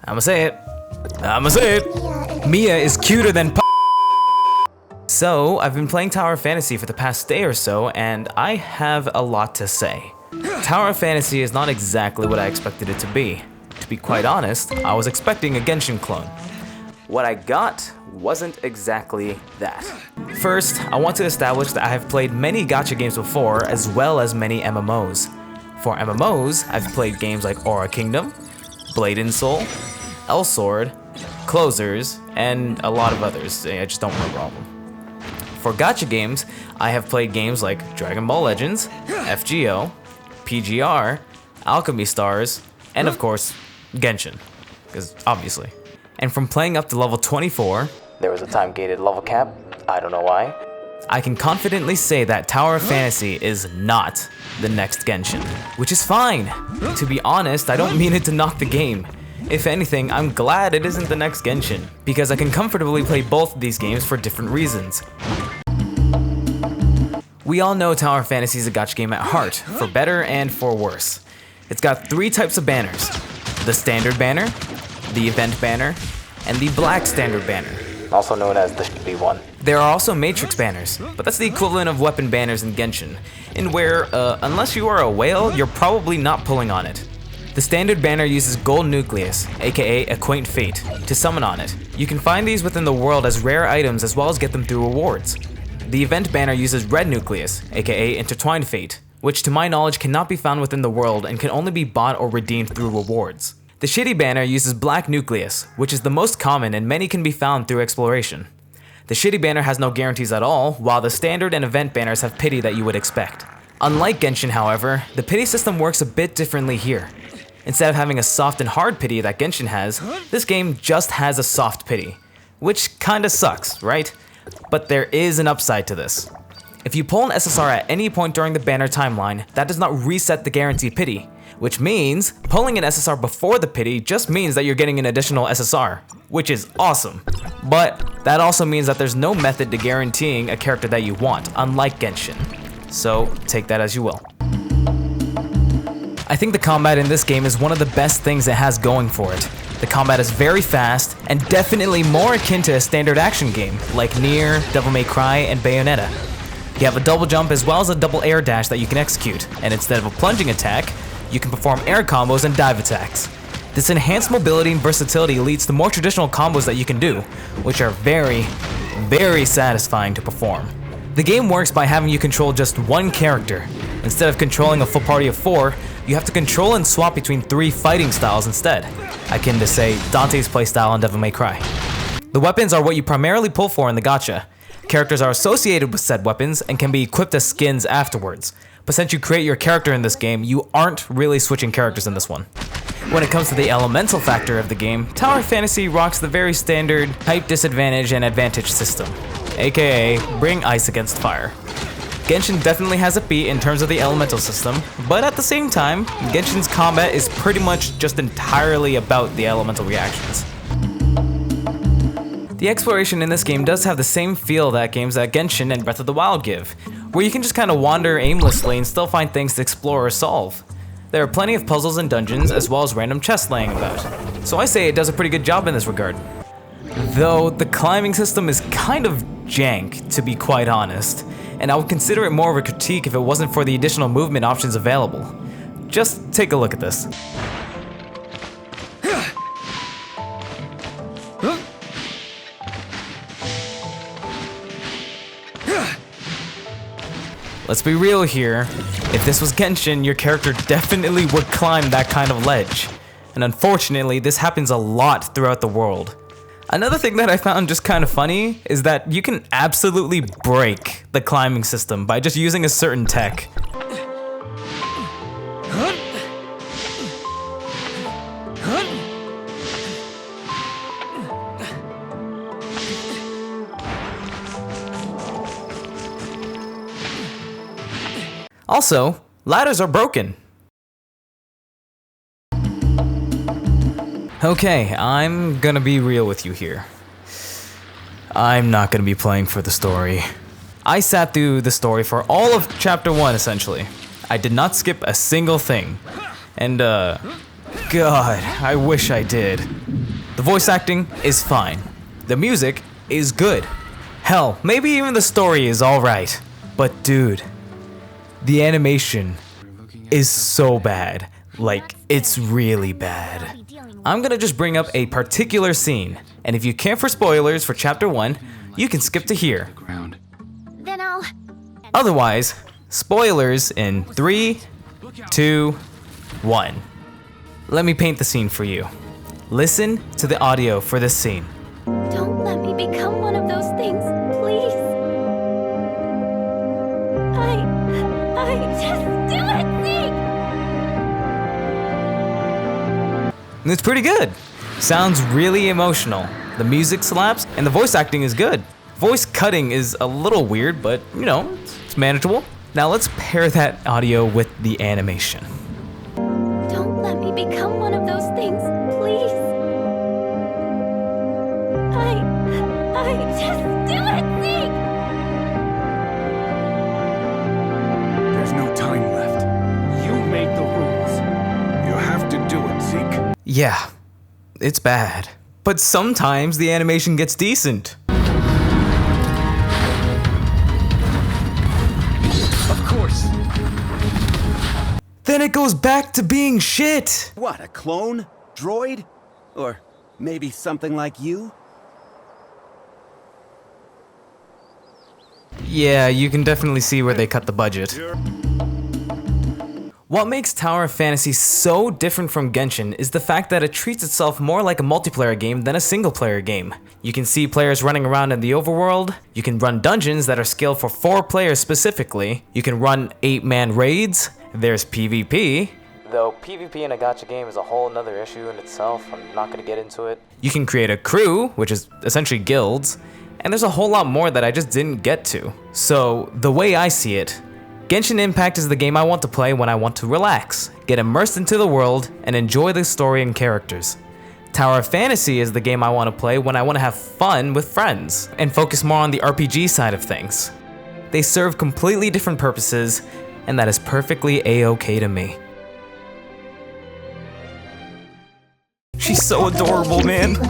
I'ma say it. Mia is cuter than So, I've been playing Tower of Fantasy for the past day or so, and I have a lot to say. Tower of Fantasy is not exactly what I expected it to be. To be quite honest, I was expecting a Genshin clone. What I got wasn't exactly that. First, I want to establish that I have played many gacha games before, as well as many MMOs. For MMOs, I've played games like Aura Kingdom, Blade and Soul, El Sword, Closers, and a lot of others. I just don't remember all of them. For gacha games, I have played games like Dragon Ball Legends, FGO, PGR, Alchemy Stars, and of course, Genshin, because obviously. And from playing up to level 24, there was a time-gated level cap, I don't know why, I can confidently say that Tower of Fantasy is not the next Genshin, which is fine. To be honest, I don't mean it to knock the game. If anything, I'm glad it isn't the next Genshin, because I can comfortably play both of these games for different reasons. We all know Tower of Fantasy is a gacha game at heart, for better and for worse. It's got 3 types of banners: the standard banner, the event banner, and the black standard banner, also known as the shitty one. There are also matrix banners, but that's the equivalent of weapon banners in Genshin, in where, unless you are a whale, you're probably not pulling on it. The standard banner uses gold nucleus, aka a quaint fate, to summon on it. You can find these within the world as rare items as well as get them through rewards. The event banner uses red nucleus, aka intertwined fate, which to my knowledge cannot be found within the world and can only be bought or redeemed through rewards. The shitty banner uses black nucleus, which is the most common and many can be found through exploration. The shitty banner has no guarantees at all, while the standard and event banners have pity that you would expect. Unlike Genshin, however, the pity system works a bit differently here. Instead of having a soft and hard pity that Genshin has, this game just has a soft pity, which kinda sucks, right? But there is an upside to this. If you pull an SSR at any point during the banner timeline, that does not reset the guaranteed pity, which means pulling an SSR before the pity just means that you're getting an additional SSR, which is awesome. But that also means that there's no method to guaranteeing a character that you want, unlike Genshin. So take that as you will. I think the combat in this game is one of the best things it has going for it. The combat is very fast, and definitely more akin to a standard action game, like Nier, Devil May Cry, and Bayonetta. You have a double jump as well as a double air dash that you can execute, and instead of a plunging attack, you can perform air combos and dive attacks. This enhanced mobility and versatility leads to more traditional combos that you can do, which are very, very satisfying to perform. The game works by having you control just one character. Instead of controlling a full party of 4, you have to control and swap between 3 fighting styles instead, akin to, say, Dante's playstyle in Devil May Cry. The weapons are what you primarily pull for in the gacha. Characters are associated with said weapons and can be equipped as skins afterwards, but since you create your character in this game, you aren't really switching characters in this one. When it comes to the elemental factor of the game, Tower of Fantasy rocks the very standard type disadvantage and advantage system, aka bring ice against fire. Genshin definitely has a beat in terms of the elemental system, but at the same time, Genshin's combat is pretty much just entirely about the elemental reactions. The exploration in this game does have the same feel that games like Genshin and Breath of the Wild give, where you can just kind of wander aimlessly and still find things to explore or solve. There are plenty of puzzles and dungeons as well as random chests laying about, so I say it does a pretty good job in this regard. Though the climbing system is kind of jank, to be quite honest, and I would consider it more of a critique if it wasn't for the additional movement options available. Just take a look at this. Let's be real here, if this was Genshin, your character definitely would climb that kind of ledge. And unfortunately, this happens a lot throughout the world. Another thing that I found just kind of funny is that you can absolutely break the climbing system by just using a certain tech. Also, ladders are broken. Okay, I'm gonna be real with you here. I'm not gonna be playing for the story. I sat through the story for all of Chapter 1, essentially. I did not skip a single thing. And, God, I wish I did. The voice acting is fine. The music is good. Hell, maybe even the story is alright. But dude, the animation is so bad. Like, it's really bad. I'm gonna just bring up a particular scene, and if you care for spoilers for Chapter 1, you can skip to here. Then I'll... Otherwise, spoilers in 3, 2, 1. Let me paint the scene for you. Listen to the audio for this scene. Don't let me become one of those things, please. I just do it, Zeke! It's pretty good. Sounds really emotional. The music slaps, and the voice acting is good. Voice cutting is a little weird, but you know, it's manageable. Now let's pair that audio with the animation. Don't let me become one of those things, please. I just do it, Zeke! There's no time left. You made the rules. You have to do it, Zeke. Yeah, it's bad. But sometimes the animation gets decent. Of course. Then it goes back to being shit. What, a clone? Droid? Or maybe something like you? Yeah, you can definitely see where they cut the budget. What makes Tower of Fantasy so different from Genshin is the fact that it treats itself more like a multiplayer game than a single-player game. You can see players running around in the overworld, you can run dungeons that are scaled for 4 players specifically, you can run 8-man raids, there's PvP. Though PvP in a gacha game is a whole nother issue in itself, I'm not gonna get into it. You can create a crew, which is essentially guilds, and there's a whole lot more that I just didn't get to. So, the way I see it, Genshin Impact is the game I want to play when I want to relax, get immersed into the world, and enjoy the story and characters. Tower of Fantasy is the game I want to play when I want to have fun with friends, and focus more on the RPG side of things. They serve completely different purposes, and that is perfectly a-okay to me. She's so adorable, man.